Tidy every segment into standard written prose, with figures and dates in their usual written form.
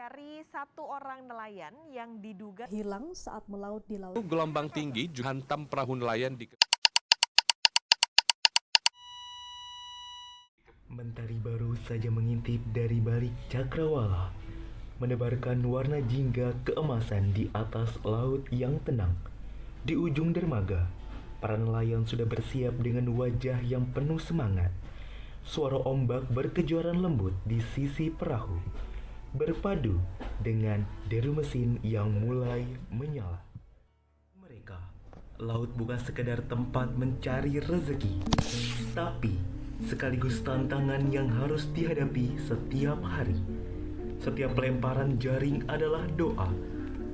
mencari satu orang nelayan yang diduga hilang saat melaut di laut. Gelombang tinggi juga hantam perahu nelayan di Mentari baru saja mengintip dari balik cakrawala, menebarkan warna jingga keemasan di atas laut yang tenang. Di ujung dermaga, para nelayan sudah bersiap dengan wajah yang penuh semangat. Suara ombak berkejuaran lembut di sisi perahu, berpadu dengan deru mesin yang mulai menyala. Mereka, laut bukan sekedar tempat mencari rezeki, tapi sekaligus tantangan yang harus dihadapi setiap hari. Setiap lemparan jaring adalah doa,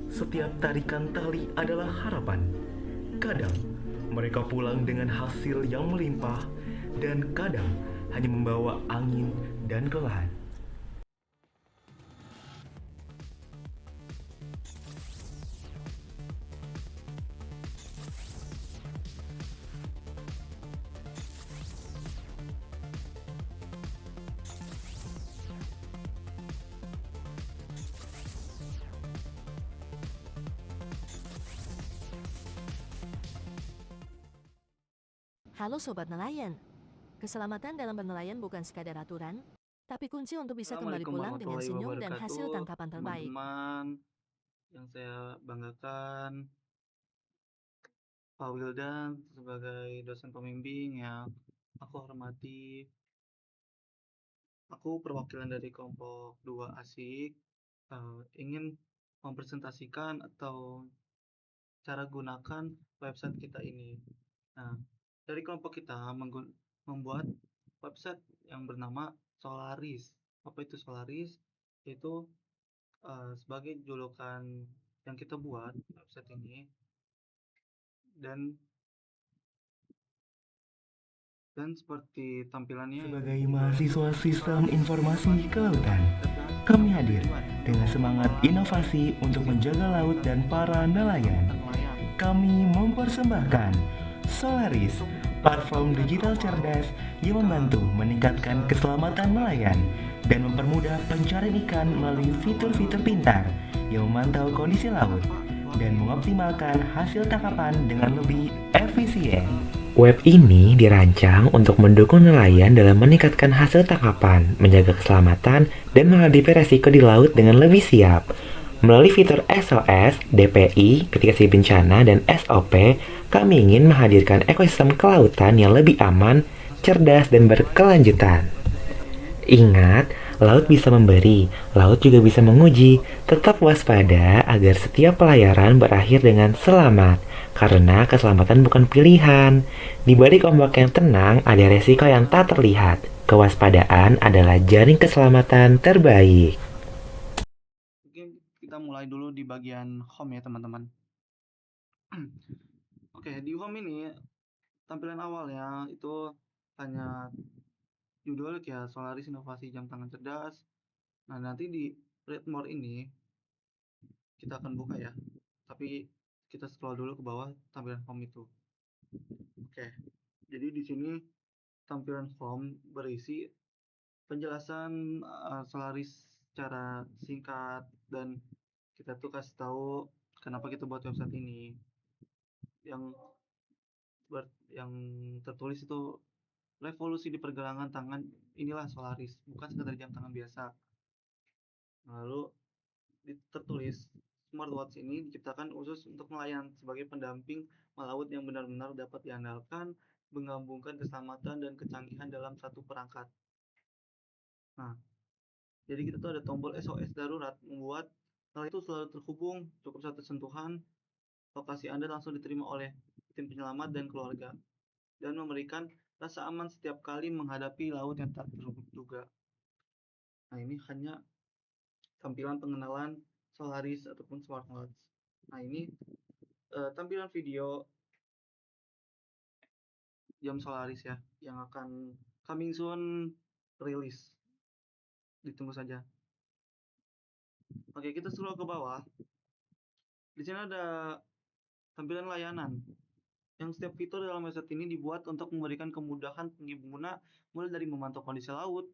setiap tarikan tali adalah harapan. Kadang mereka pulang dengan hasil yang melimpah, dan kadang hanya membawa angin dan kelelahan. Halo Sobat Nelayan, keselamatan dalam bernelayan bukan sekadar aturan, tapi kunci untuk bisa kembali Assalamualaikum pulang dengan warahmatullahi senyum dan hasil wabarakatuh, tangkapan terbaik. teman-teman yang saya banggakan, Pak Wildan sebagai dosen pembimbing yang aku hormati. Aku perwakilan dari kelompok 2 ASIK, ingin mempresentasikan atau cara gunakan website kita ini. Nah, dari kelompok kita membuat website yang bernama Solaris. Apa itu Solaris? Itu sebagai julukan yang kita buat website ini, dan seperti tampilannya Sebagai mahasiswa Sistem Informasi Kelautan, kami hadir dengan semangat inovasi untuk menjaga laut dan para nelayan. Kami mempersembahkan Solaris, platform digital cerdas yang membantu meningkatkan keselamatan nelayan dan mempermudah pencarian ikan melalui fitur-fitur pintar yang memantau kondisi laut dan mengoptimalkan hasil tangkapan dengan lebih efisien. Web ini dirancang untuk mendukung nelayan dalam meningkatkan hasil tangkapan, menjaga keselamatan, dan menghadapi resiko di laut dengan lebih siap. Melalui fitur SOS, DPI, mitigasi bencana, dan SOP, kami ingin menghadirkan ekosistem kelautan yang lebih aman, cerdas, dan berkelanjutan. Ingat, laut bisa memberi, laut juga bisa menguji. Tetap waspada agar setiap pelayaran berakhir dengan selamat, karena keselamatan bukan pilihan. Di balik ombak yang tenang, ada resiko yang tak terlihat. Kewaspadaan adalah jaring keselamatan terbaik. mungkin kita mulai dulu di bagian home ya teman-teman. Oke, di home ini tampilan awalnya itu hanya judul ya, Solaris Inovasi Jam Tangan Cerdas. Nah, nanti di read more ini kita akan buka ya, tapi kita scroll dulu ke bawah tampilan home itu. Oke, jadi di sini tampilan home berisi penjelasan Solaris secara singkat, dan kita tuh kasih tahu kenapa kita buat website ini. Yang tertulis itu revolusi di pergelangan tangan, inilah Solaris, bukan sekedar jam tangan biasa. Lalu tertulis smartwatch ini diciptakan khusus untuk nelayan sebagai pendamping melaut yang benar-benar dapat diandalkan, menggabungkan keselamatan dan kecanggihan dalam satu perangkat. Nah, jadi kita tuh ada tombol SOS darurat, membuat nelayan itu selalu terhubung, cukup satu sentuhan, lokasi Anda langsung diterima oleh tim penyelamat dan keluarga, dan memberikan rasa aman setiap kali menghadapi laut yang tak terduga. Nah, ini hanya tampilan pengenalan Solaris ataupun smartwatch. Nah, ini tampilan video jam Solaris ya, yang akan coming soon rilis. Ditunggu saja. Oke, kita scroll ke bawah. Di sini ada tampilan layanan, yang setiap fitur dalam website ini dibuat untuk memberikan kemudahan bagi pengguna, mulai dari memantau kondisi laut,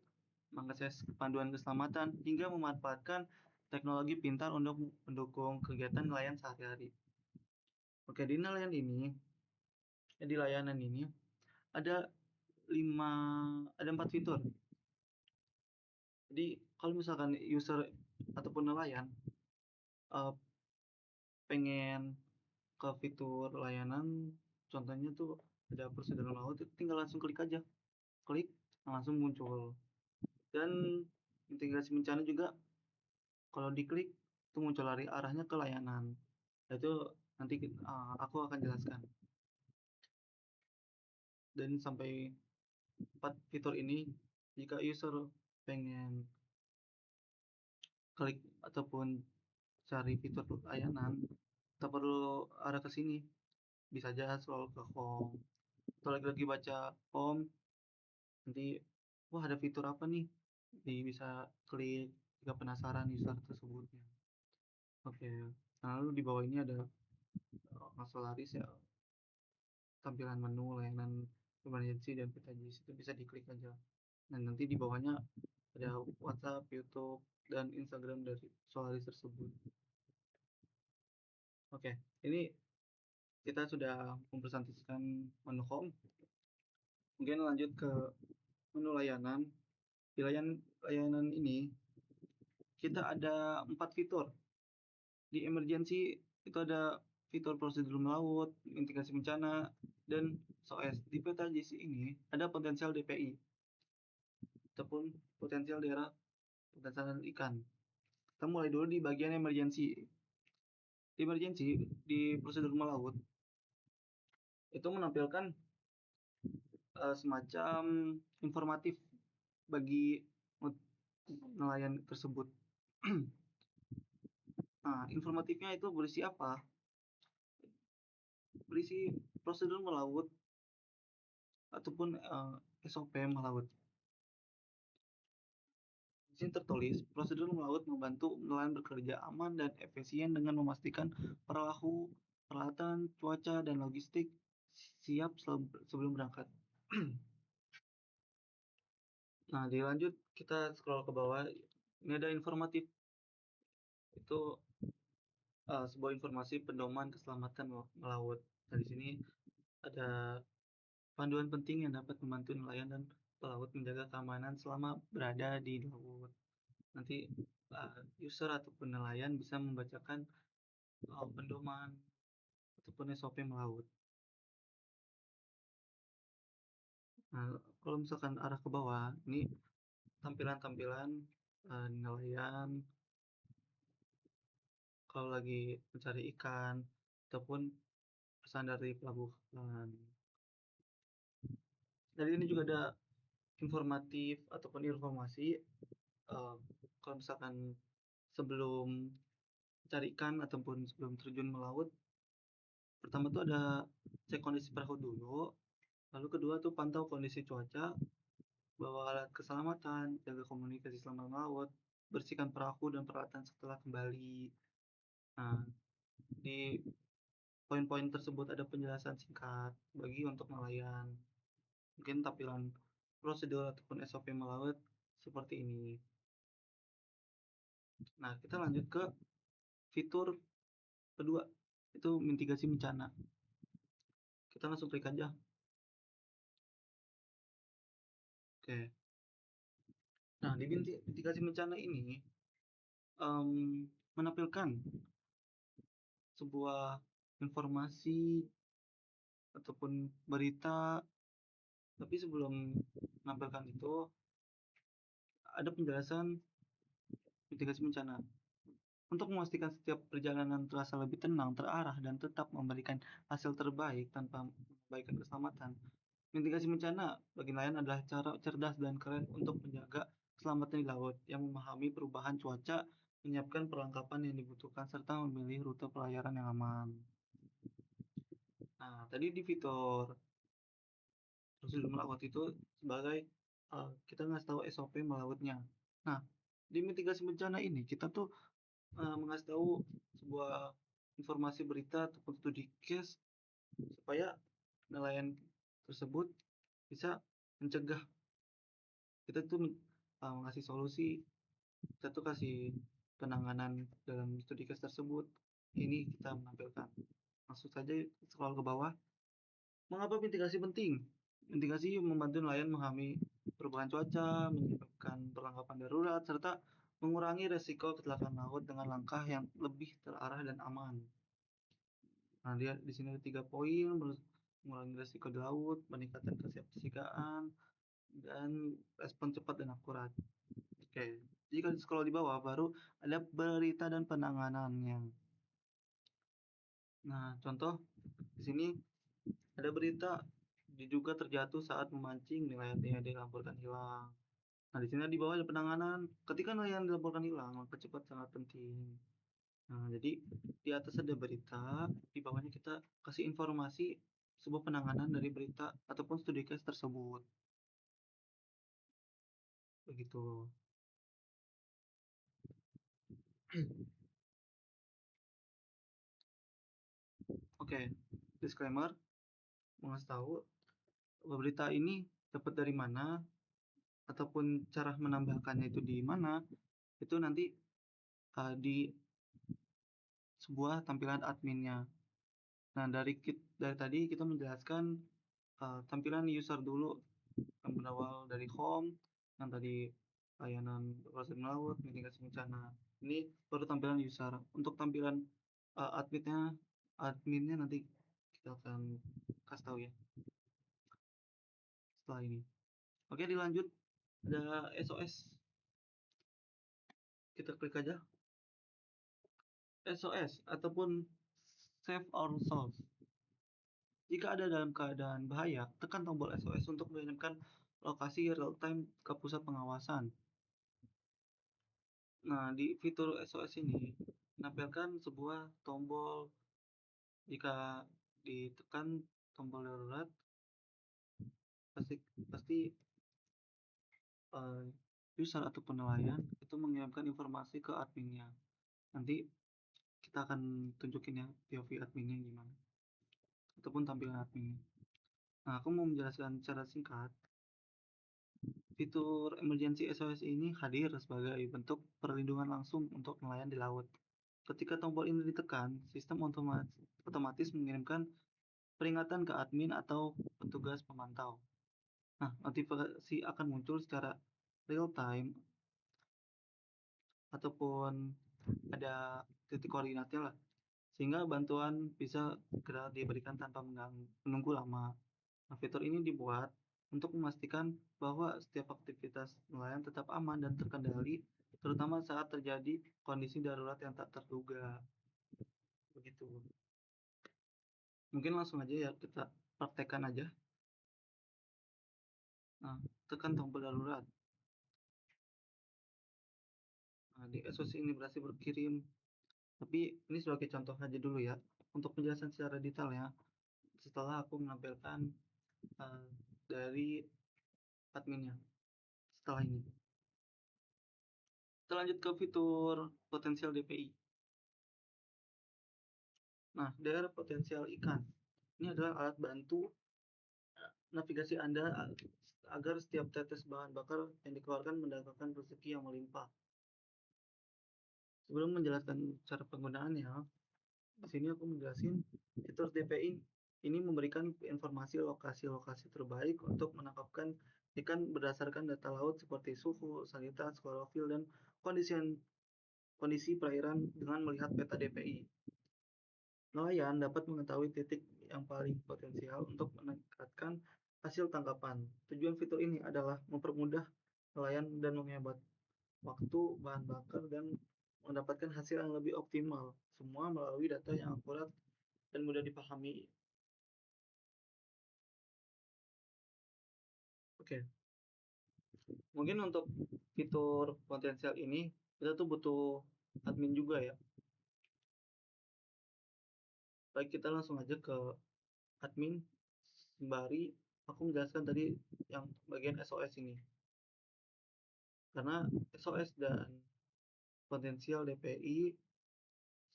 mengakses panduan keselamatan, hingga memanfaatkan teknologi pintar untuk mendukung kegiatan nelayan sehari-hari. Oke, di layanan ini ada 4 fitur. Jadi kalau misalkan user ataupun nelayan pengen ke fitur layanan, contohnya tuh ada prosedur laut, tinggal langsung klik aja, klik langsung muncul. Dan integrasi bencana juga kalau diklik itu muncul arahnya ke layanan. Itu nanti aku akan jelaskan. Dan sampai 4 fitur ini jika user pengen klik ataupun cari fitur layanan, tak perlu arah ke sini, bisa aja scroll ke home atau lagi baca home, nanti wah ada fitur apa nih, bisa klik jika penasaran user tersebutnya. Oke, lalu di bawah ini ada Solaris ya, tampilan menu layanan emergency dan peta JIS itu bisa diklik aja. Dan nanti di bawahnya ada WhatsApp, YouTube, dan Instagram dari Solaris tersebut. Oke, ini kita sudah mempresentasikan menu home. Mungkin lanjut ke menu layanan. Di layanan ini kita ada 4 fitur. Di emergency itu ada fitur prosedur melaut, integrasi bencana, dan SOS. Di peta JIS ini ada potensial DPI ataupun potensial daerah potensial ikan. Kita mulai dulu di bagian emergency. Di emergency, di prosedur melaut itu menampilkan semacam informatif bagi nelayan tersebut. Nah, informatifnya itu berisi apa? Berisi prosedur melaut ataupun SOP melaut. Di sini tertulis, prosedur melaut membantu nelayan bekerja aman dan efisien dengan memastikan perahu, peralatan, cuaca, dan logistik siap sebelum berangkat. Nah, dilanjut kita scroll ke bawah. Ini ada informatif. Itu sebuah informasi pedoman keselamatan melaut. Nah, di sini ada panduan penting yang dapat membantu nelayan dan pelaut menjaga keamanan selama berada di laut. Nanti user ataupun nelayan bisa membacakan pedoman ataupun SOP melaut. Nah, kalau misalkan arah ke bawah, ini tampilan-tampilan nelayan kalau lagi mencari ikan ataupun pesan dari pelabuhan. Dari ini juga ada informatif ataupun informasi kalau misalkan sebelum mencari ikan ataupun sebelum terjun melaut, pertama tuh ada cek kondisi perahu dulu, lalu kedua tuh pantau kondisi cuaca, bawa alat keselamatan, jaga komunikasi selama melaut, bersihkan perahu dan peralatan setelah kembali. Nah, di poin-poin tersebut ada penjelasan singkat bagi untuk nelayan. Mungkin tampilan prosedur ataupun SOP melaut seperti ini. Nah, kita lanjut ke fitur kedua, itu mitigasi bencana. Kita langsung klik aja. Oke. Nah, di mitigasi bencana ini menampilkan sebuah informasi ataupun berita, tapi sebelum menampilkan itu ada penjelasan mitigasi bencana. Untuk memastikan setiap perjalanan terasa lebih tenang, terarah, dan tetap memberikan hasil terbaik tanpa mengabaikan keselamatan, mitigasi bencana bagi nelayan adalah cara cerdas dan keren untuk menjaga keselamatan di laut, yang memahami perubahan cuaca, menyiapkan perlengkapan yang dibutuhkan, serta memilih rute pelayaran yang aman. Nah, tadi di fitur prosedur melaut itu sebagai kita ngasih tahu SOP melautnya. Nah, di mitigasi bencana ini kita tuh mengasih tahu sebuah informasi berita ataupun studi case supaya nelayan tersebut bisa mencegah. Kita tuh ngasih solusi, kita tuh kasih penanganan dalam studi case tersebut. Ini kita menampilkan. Langsung saja scroll ke bawah. Mengapa mitigasi penting? Mitigasi membantu nelayan memahami perubahan cuaca, menyebabkan perlengkapan darurat, serta mengurangi resiko kecelakaan laut dengan langkah yang lebih terarah dan aman. Nah, dia di sini ada 3 poin, mengurangi resiko di laut, meningkatkan kesiapsiagaan, dan respon cepat dan akurat. Oke, jika di scroll di bawah baru ada berita dan penanganannya. Nah, contoh di sini ada berita diduga terjatuh saat memancing, nelayannya dilaporkan hilang. Nah, di sini di bawah ada penanganan. Ketika nelayan dilaporkan hilang, maka cepat sangat penting. Nah, jadi di atas ada berita, di bawahnya kita kasih informasi sebuah penanganan dari berita ataupun studi case tersebut. Begitu. Oke, disclaimer, mengasih tahu bahwa berita ini dapat dari mana ataupun cara menambahkannya itu di mana, itu nanti di sebuah tampilan adminnya. Nah, dari tadi kita menjelaskan tampilan user dulu yang berawal dari home, yang tadi layanan proses melaut, mitigasi bencana. Ini baru tampilan user. Untuk tampilan adminnya nanti kita akan kasih tahu ya setelah ini. Oke, dilanjut. Ada SOS. Kita klik aja. SOS ataupun Save Our Souls. Jika ada dalam keadaan bahaya, tekan tombol SOS untuk mengirimkan lokasi real time ke pusat pengawasan. Nah, di fitur SOS ini menampilkan sebuah tombol. Jika ditekan tombol darurat, pasti user ataupun nelayan itu mengirimkan informasi ke adminnya. Nanti kita akan tunjukin ya POV adminnya gimana ataupun tampilan adminnya. Nah, aku mau menjelaskan secara singkat. Fitur emergency SOS ini hadir sebagai bentuk perlindungan langsung untuk nelayan di laut. Ketika tombol ini ditekan, sistem otomatis mengirimkan peringatan ke admin atau petugas pemantau. Nah, notifikasi akan muncul secara real time ataupun ada titik koordinatnya lah, sehingga bantuan bisa segera diberikan tanpa menunggu lama. Nah, fitur ini dibuat untuk memastikan bahwa setiap aktivitas nelayan tetap aman dan terkendali, terutama saat terjadi kondisi darurat yang tak terduga. Begitu. Mungkin langsung aja ya kita praktekkan aja. Nah, tekan tombol darurat. Nah, di SOS ini berhasil berkirim. Tapi ini sebagai contoh aja dulu ya. Untuk penjelasan secara detail ya, setelah aku menampilkan dari adminnya. Setelah ini. Kita lanjut ke fitur potensial DPI. Nah, daerah potensial ikan. Ini adalah alat bantu navigasi Anda agar setiap tetes bahan bakar yang dikeluarkan mendatangkan rezeki yang melimpah. Sebelum menjelaskan cara penggunaannya, di sini aku menjelaskan fitur DPI ini memberikan informasi lokasi-lokasi terbaik untuk menangkapkan ikan berdasarkan data laut seperti suhu, salinitas, klorofil, dan kondisi perairan dengan melihat peta DPI. Nelayan dapat mengetahui titik yang paling potensial untuk meningkatkan hasil tangkapan. Tujuan fitur ini adalah mempermudah nelayan dan menghemat waktu, bahan bakar, dan mendapatkan hasil yang lebih optimal. Semua melalui data yang akurat dan mudah dipahami. Oke, mungkin untuk fitur potensial ini kita tuh butuh admin juga ya. Baik, kita langsung aja ke admin sembari aku menjelaskan tadi yang bagian SOS ini. Karena SOS dan potensial DPI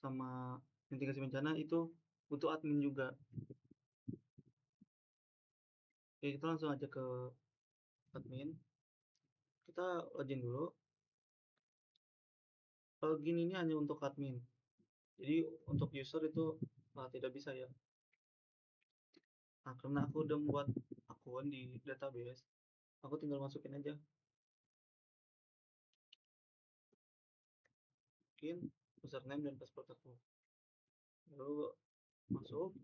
sama mitigasi bencana itu butuh admin juga. Oke, kita langsung aja ke admin. Kita login dulu. Login ini hanya untuk admin. Jadi untuk user itu tidak bisa ya. Nah, karena aku udah membuat akun di database, aku tinggal masukin aja. Masukin username dan password aku. Lalu masuk.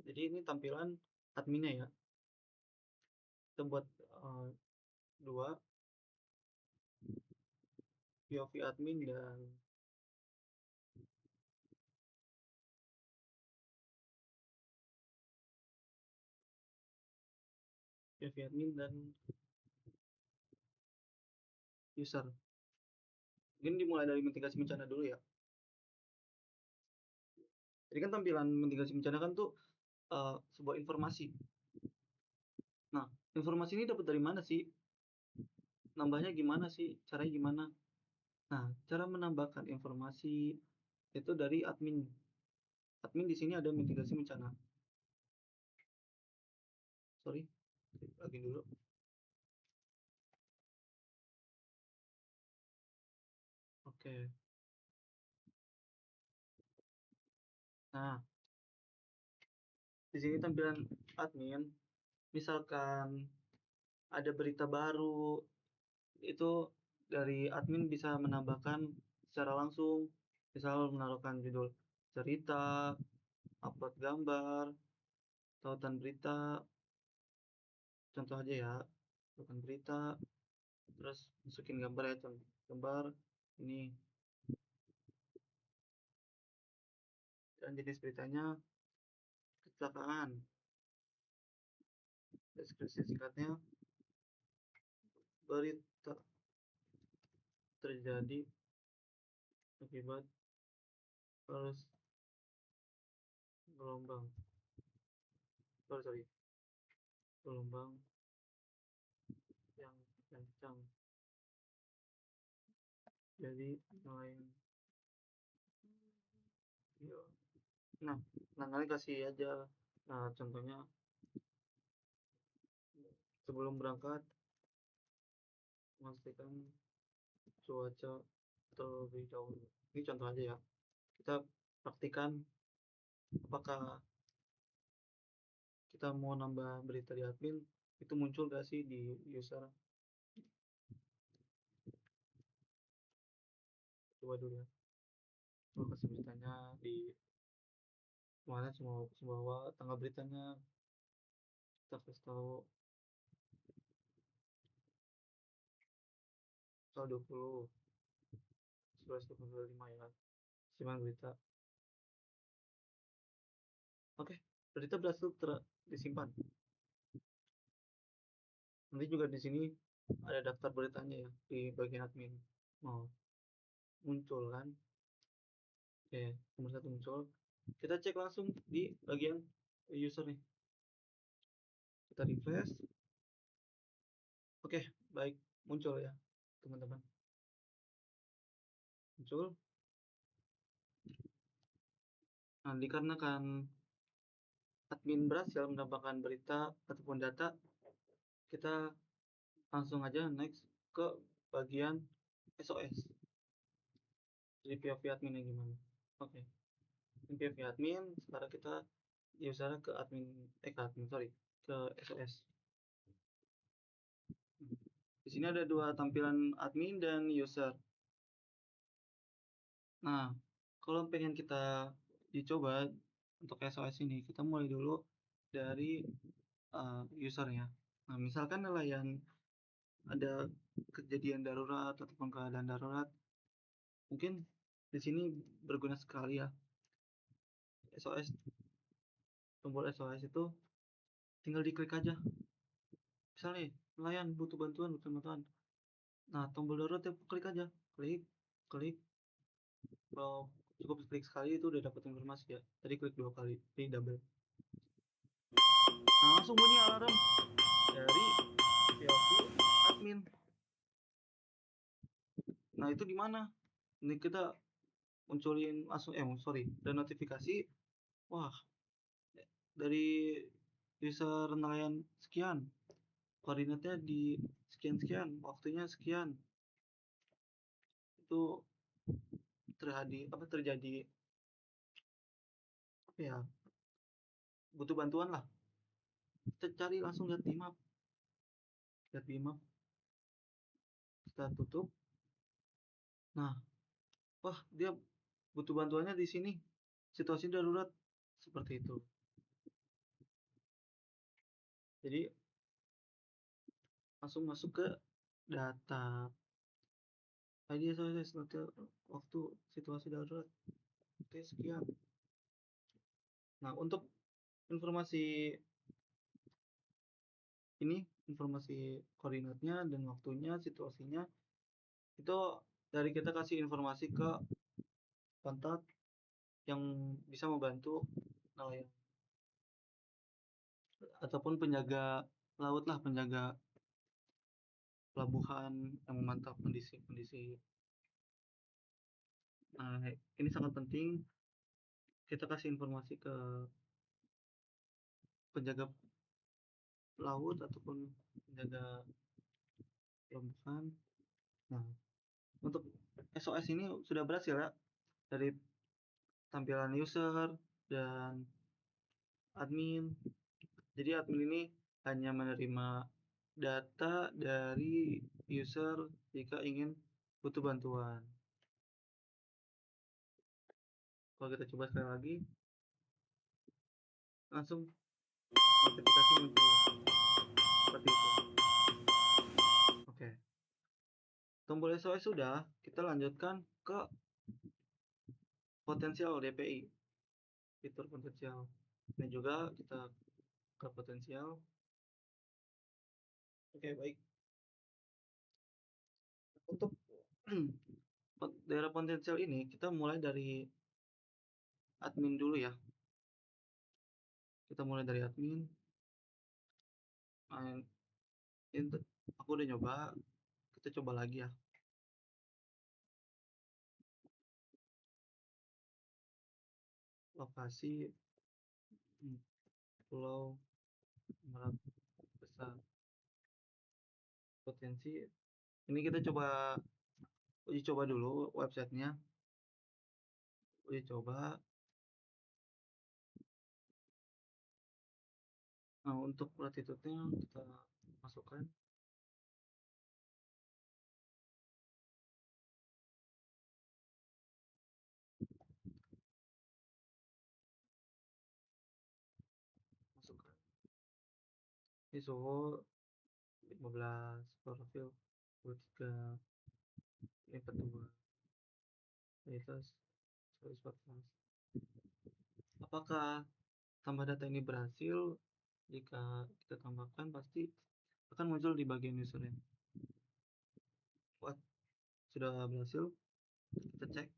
Jadi ini tampilan adminnya ya. Kita buat dua POV admin dan POV admin dan user. Mungkin dimulai dari mitigasi bencana dulu ya. Jadi kan tampilan mitigasi bencana kan tuh sebuah informasi. Nah, informasi ini dapat dari mana sih? Nambahnya gimana sih? Caranya gimana? Nah, cara menambahkan informasi itu dari admin. Admin di sini ada mitigasi bencana. Sorry, lagi dulu. Oke. Nah, di sini tampilan admin. Misalkan ada berita baru, itu dari admin bisa menambahkan secara langsung. Misal menaruhkan judul cerita, upload gambar, tautan berita, contoh aja ya, tautan berita, terus masukin gambar ya, gambar ini, dan jenis beritanya kecelakaan. Deskripsi singkatnya, berita terjadi akibat arus gelombang gelombang yang kencang, jadi nelayan. Iya. Nah, kalian kasih aja. Nah, contohnya sebelum berangkat memastikan cuaca terlebih dahulu. Ini contoh aja ya. Kita praktikan apakah kita mau nambah berita di admin itu muncul gak sih di user. Coba dulu ya. Coba kasih beritanya di mana, semua bawah tanggal beritanya kita kasih tahu tanggal 20 11 ya. Simak berita. Oke, berita berhasil disimpan. Nanti juga di sini ada daftar beritanya ya di bagian admin. Mau muncul kan? Oke, nomor 1 muncul. Kita cek langsung di bagian user nih. Kita refresh. Oke, baik, muncul ya, teman-teman. Muncul. Nah, dikarenakan admin berhasil mendapatkan berita ataupun data, kita langsung aja next ke bagian SOS. Jadi POV adminnya gimana? Oke. Ini POV admin, sekarang kita user ke admin, ke SOS. Di sini ada dua tampilan admin dan user. Nah, kalau pengen kita dicoba untuk SOS ini, kita mulai dulu dari usernya. Nah, misalkan nelayan ada kejadian darurat ataupun keadaan darurat, mungkin di sini berguna sekali ya. SOS, tombol SOS itu tinggal diklik aja. Misalnya nelayan butuh bantuan. Nah, tombol darurat ya klik aja, klik. Kalau cukup klik sekali itu udah dapat informasi ya. Tadi klik 2 kali, ini double. Nah, langsung bunyi alarm dari POV admin. Nah, itu di mana? Ini kita munculin langsung ada notifikasi. Wah, dari user nelayan sekian, koordinatnya di sekian, waktunya sekian. Itu terjadi apa ya, butuh bantuan lah, kita cari langsung lihat di map, kita tutup. Nah, wah dia butuh bantuannya di sini, situasi darurat, seperti itu. Jadi langsung masuk ke data ID SOS waktu situasi darurat sekian. Nah, untuk informasi informasi koordinatnya dan waktunya, situasinya itu dari kita kasih informasi ke kontak yang bisa membantu nelayan ataupun penjaga laut lah, penjaga pelabuhan yang memantau kondisi. Nah, ini sangat penting kita kasih informasi ke penjaga laut ataupun penjaga pelabuhan. Nah, untuk SOS ini sudah berhasil ya, dari tampilan user dan admin. Jadi admin ini hanya menerima data dari user jika ingin butuh bantuan. Kalau kita coba sekali lagi, langsung notifikasi muncul seperti itu. Oke, tombol SOS sudah, kita lanjutkan ke potensial DPI, fitur potensial. Ini juga kita ke potensial. Oke, baik. Untuk daerah potensial ini kita mulai dari admin dulu ya. Kita mulai dari admin. Nah, ini aku udah nyoba, kita coba lagi ya. Lokasi pulau Merak besar, potensi. Ini kita uji coba dulu websitenya. Uji coba. Nah, untuk latitude-nya kita masukkan. Ini suhu 15, klorofil 23, ini 42, kualitas 114. Apakah tambah data ini berhasil? Jika kita tambahkan pasti akan muncul di bagian usernya. Wah, sudah berhasil. Kita cek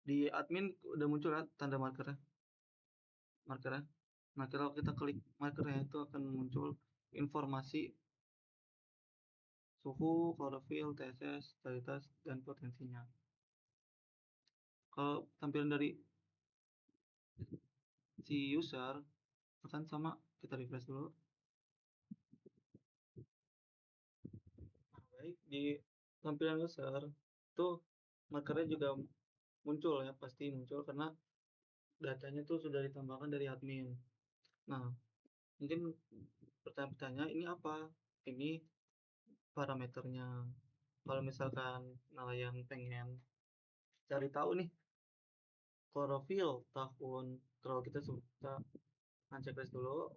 di admin udah muncul ya tanda markernya. Nah, kalau kita klik markernya itu akan muncul informasi suhu, klorofil, TSS, kualitas, dan potensinya. Kalau tampilan dari si user akan sama, kita refresh dulu. Nah, baik, di tampilan user itu markernya juga muncul ya, pasti muncul karena datanya tuh sudah ditambahkan dari admin. Nah, mungkin pertanyaan-pertanyaan ini apa? Ini parameternya. Kalau misalkan nelayan pengen cari tahu nih klorofil tahun, kalau kita suka checklist dulu.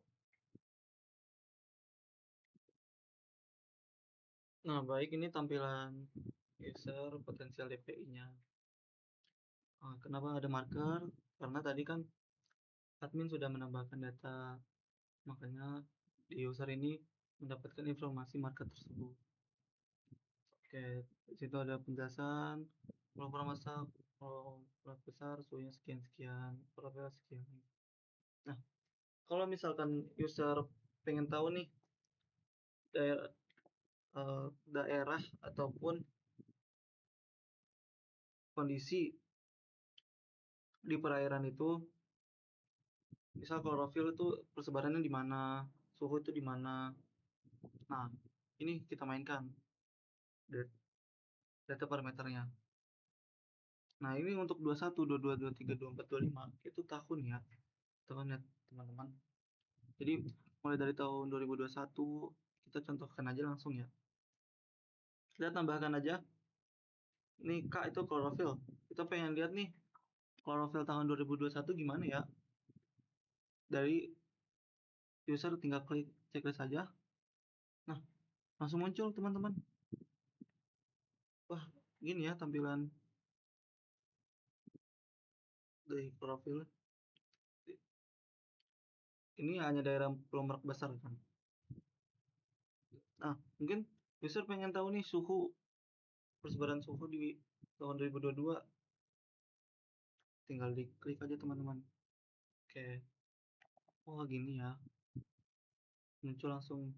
Nah, baik, ini tampilan user potensial DPI-nya. Nah, kenapa ada marker? Karena tadi kan admin sudah menambahkan data, makanya di user ini mendapatkan informasi marker tersebut. Oke, di situ ada penjelasan kalau masak, kalau besar suhunya sekian, profil sekian. Nah, kalau misalkan user pengen tahu nih daerah ataupun kondisi di perairan itu, misal klorofil itu persebarannya di mana, suhu itu di mana. Nah, ini kita mainkan data parameternya. Nah, ini untuk 21, 22, 23, 24, 25 itu tahun ya. Teman-teman. Jadi mulai dari tahun 2021 kita contohkan aja langsung ya. Kita tambahkan aja. Nih Kak, itu klorofil. Kita pengen lihat nih klorofil tahun 2021 gimana ya. Dari user tinggal klik checklist aja. Nah, langsung muncul teman-teman. Wah, gini ya tampilan dari klorofil. Ini hanya daerah Pulau Merak besar kan. Nah, mungkin user pengen tahu nih persebaran suhu di tahun 2022. Tinggal diklik aja teman-teman. Oke. Oh, gini ya. Muncul langsung.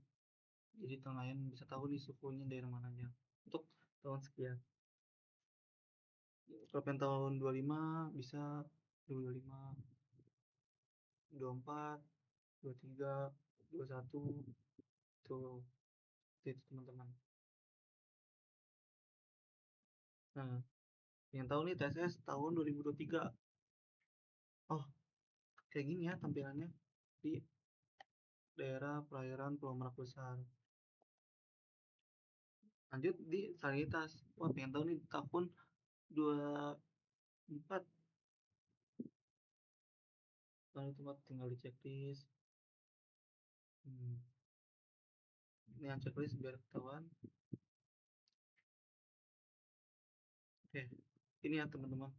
Jadi nelayan bisa tahu nih suhunya daerah mananya. Untuk tahun sekian. Kalau pengen tahun 25 bisa 25, 24, 23, 21. Tuh, itu teman-teman. Nah, yang tahu nih TSS tahun 2023. Oh, kayak gini ya tampilannya di daerah perairan Pulau Merak Besar. Lanjut di salinitas. Wah, pengen tahu nih tahun 24. Lalu tempat tinggal di checklist. Ini yang checklist biar ketahuan. Oke, ini ya teman-teman.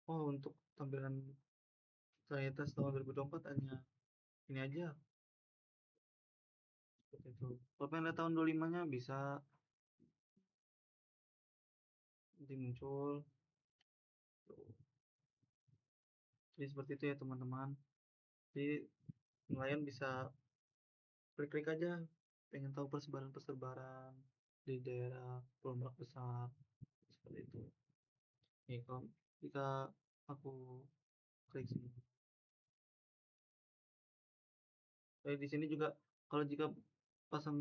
Oh, untuk tampilan salinitas tahun 2024 hanya ini aja. Seperti itu. Kalau pengen lihat tahun 25-nya bisa nanti muncul. Jadi seperti itu ya teman-teman. Jadi nelayan bisa klik-klik aja pengen tahu persebaran di daerah Pulau Merak Besar seperti itu. Nih kalau jika aku klik sini. Di sini juga kalau jika pasang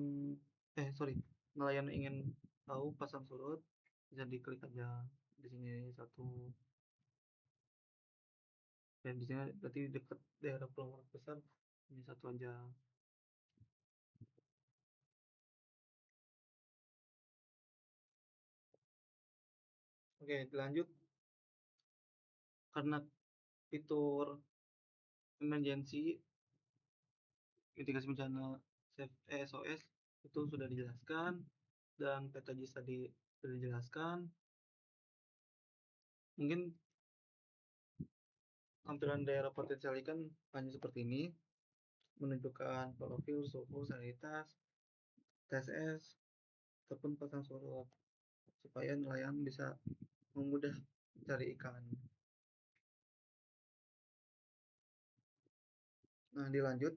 nelayan ingin tahu pasang surut bisa diklik aja di sini satu. Dan di sini berarti dekat daerah Pulau Merak Besar ini satu aja. Oke, lanjut. Karena fitur emergency mitigasi bencana SOS itu sudah dijelaskan dan peta JIS tadi sudah dijelaskan. Mungkin tampilan daerah potensial ikan hanya seperti ini, menunjukkan profil, suhu, salinitas, TSS, ataupun pasang surut supaya nelayan bisa memudah cari ikan. Nah, dilanjut.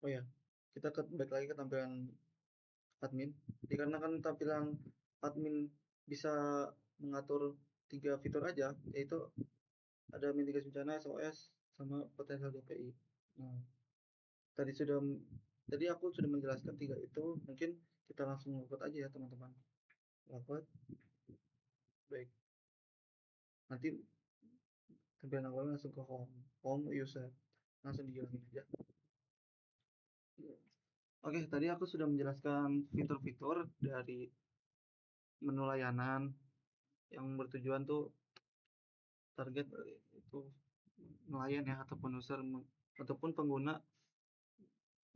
Oh ya, kita balik lagi ke tampilan admin. Dikarenakan tampilan admin bisa mengatur 3 fitur aja, yaitu ada mitigasi bencana, SOS, sama potensial DPI. Nah, tadi aku sudah menjelaskan 3 itu, mungkin kita langsung logout aja ya teman-teman. Logout. Baik. Nanti tampilan awalnya langsung ke home user. Langsung dijalani aja. Oke, tadi aku sudah menjelaskan fitur-fitur dari menu layanan yang bertujuan tuh target itu nelayan ya ataupun user ataupun pengguna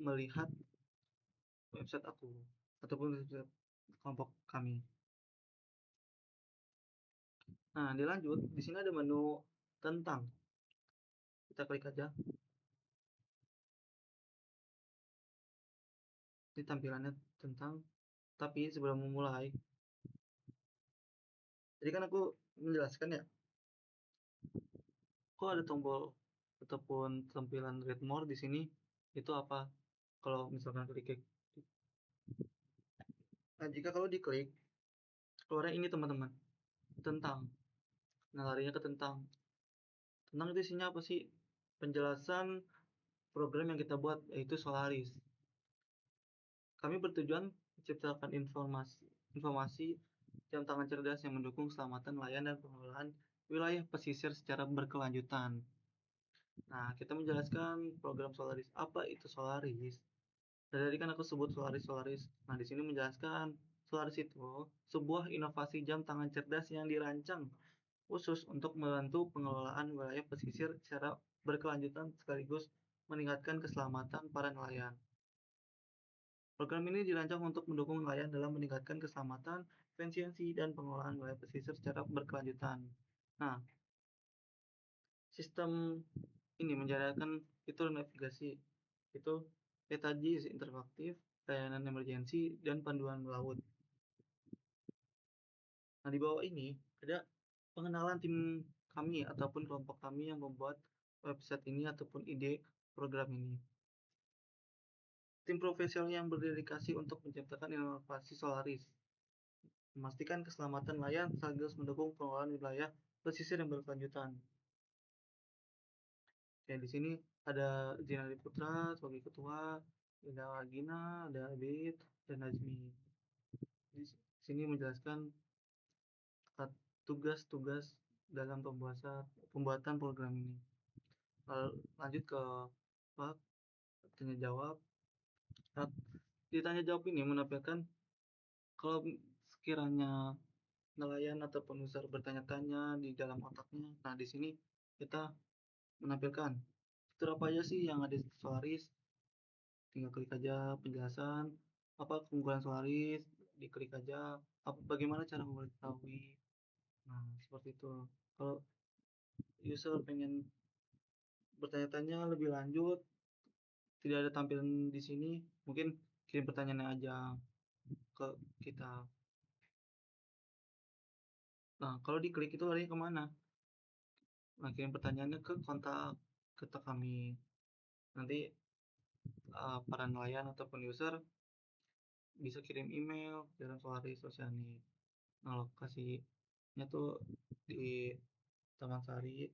melihat website aku ataupun website kelompok kami. Nah, dilanjut di sini ada menu tentang. Kita klik aja. Ini tampilannya tentang. Tapi sebelum memulai, jadi kan aku menjelaskan ya. Kok ada tombol ataupun tampilan read more di sini? Itu apa? Kalau misalkan klik. Nah, jika kalau diklik, keluarnya ini teman-teman. Tentang. Nah, larinya ke tentang. Tentang itu isinya apa sih? Penjelasan program yang kita buat, yaitu Solaris. Kami bertujuan menciptakan informasi informasi jam tangan cerdas yang mendukung keselamatan nelayan dan pengelolaan wilayah pesisir secara berkelanjutan. Nah, kita menjelaskan program Solaris. Apa itu Solaris? Tadi kan aku sebut Solaris. Nah, di sini menjelaskan Solaris itu sebuah inovasi jam tangan cerdas yang dirancang khusus untuk membantu pengelolaan wilayah pesisir secara berkelanjutan sekaligus meningkatkan keselamatan para nelayan. Program ini dirancang untuk mendukung nelayan dalam meningkatkan keselamatan, efisiensi, dan pengelolaan wilayah pesisir secara berkelanjutan. Nah, sistem ini menjalankan fitur navigasi, itu peta JIS interaktif, layanan emergensi, dan panduan melaut. Nah, di bawah ini ada pengenalan tim kami ataupun kelompok kami yang membuat website ini ataupun ide program ini. Tim profesional yang berdedikasi untuk menciptakan inovasi Solaris, memastikan keselamatan nelayan sekaligus mendukung pengelolaan wilayah pesisir yang berkelanjutan. Oke, di sini ada Zinari Putra sebagai ketua, ada Gina, ada Abid, dan Nazmi. Di sini menjelaskan tugas-tugas dalam pembuatan program ini. Lalu lanjut ke tanya jawab. Di tanya jawab ini menampilkan kalau sekiranya nelayan ataupun user bertanya-tanya di dalam otaknya. Nah, di sini kita menampilkan fitur apa aja sih yang ada di Solaris. Tinggal klik aja penjelasan, apa keunggulan Solaris, diklik aja, bagaimana cara mengetahui. Nah, seperti itu. Kalau user pengen bertanya-tanya lebih lanjut, tidak ada tampilan di sini, mungkin kirim pertanyaannya aja ke kita. Nah, kalau diklik itu larinya kemana? Nah, kirim pertanyaannya ke kontak kami. Nanti para nelayan ataupun user bisa kirim email dalam Solaris Oceanic. Nah, lokasinya tuh di Taman Sari,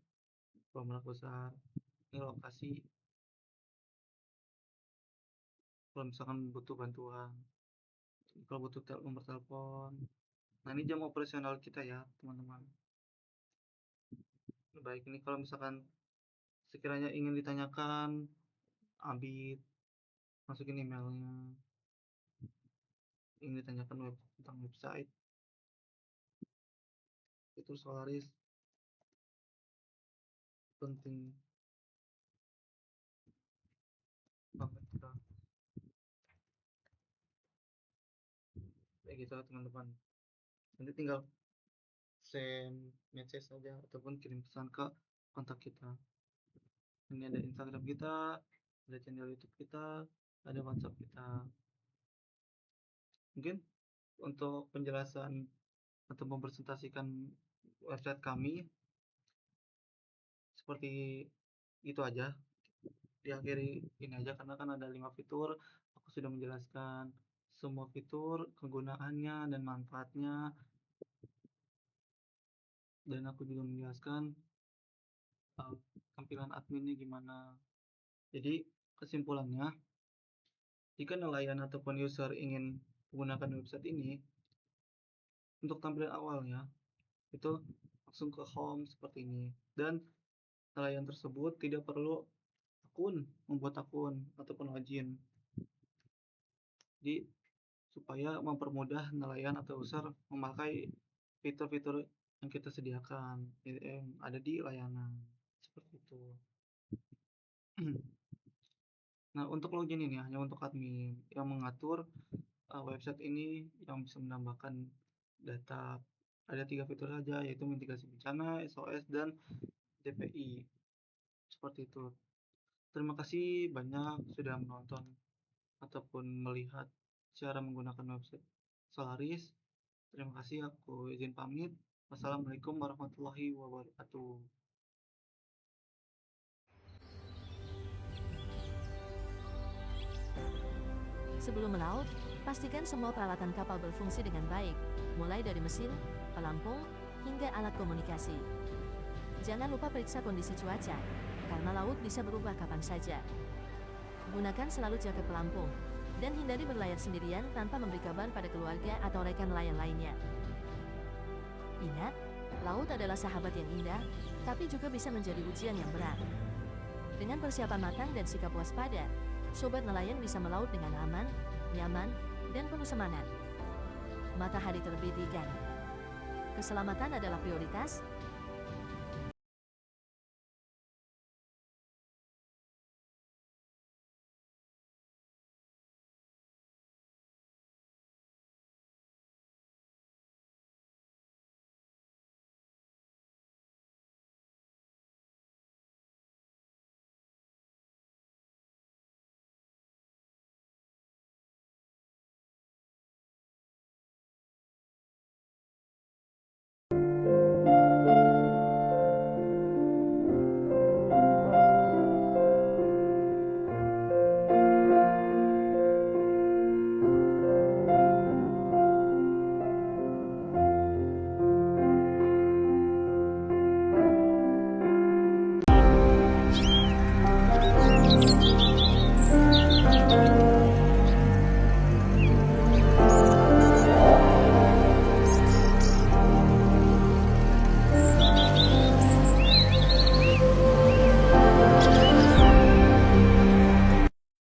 Pulau Besar. Ini lokasi kalau misalkan butuh bantuan, kalau butuh nomor telepon. Nah, ini jam operasional kita ya, teman-teman. Baik, ini kalau misalkan sekiranya ingin ditanyakan, Abid masukin emailnya. Ingin ditanyakan tentang website, itu Solaris penting banget kita. Kayak gitu teman-teman. Nanti tinggal send message saja ataupun kirim pesan ke kontak kita. Ini ada Instagram kita, ada channel YouTube kita, ada WhatsApp kita. Mungkin untuk penjelasan atau mempresentasikan website kami seperti itu aja. Diakhiri ini aja karena kan ada 5 fitur. Aku sudah menjelaskan semua fitur, kegunaannya dan manfaatnya. Dan aku juga menjelaskan tampilan adminnya gimana. Jadi kesimpulannya, jika nelayan ataupun user ingin menggunakan website ini, untuk tampilan awalnya itu langsung ke home seperti ini, dan nelayan tersebut tidak perlu membuat akun ataupun login. Jadi supaya mempermudah nelayan atau user memakai fitur-fitur yang kita sediakan yang ada di layanan seperti itu. Nah, untuk login ini hanya untuk admin yang mengatur website ini, yang bisa menambahkan data. Ada 3 fitur saja, yaitu mitigasi bencana, SOS, dan DPI. Seperti itu. Terima kasih banyak sudah menonton ataupun melihat cara menggunakan website Solaris. Terima kasih, aku izin pamit. Wassalamualaikum warahmatullahi wabarakatuh. Sebelum melaut, pastikan semua peralatan kapal berfungsi dengan baik, mulai dari mesin, pelampung, hingga alat komunikasi. Jangan lupa periksa kondisi cuaca, karena laut bisa berubah kapan saja. Gunakan selalu jaket pelampung, Dan hindari berlayar sendirian tanpa memberi kabar pada keluarga atau rekan nelayan lainnya. Ingat, laut adalah sahabat yang indah, tapi juga bisa menjadi ujian yang berat. Dengan persiapan matang dan sikap waspada, sobat nelayan bisa melaut dengan aman, nyaman, dan penuh semangat. Matahari terbit di ikan. Keselamatan adalah prioritas,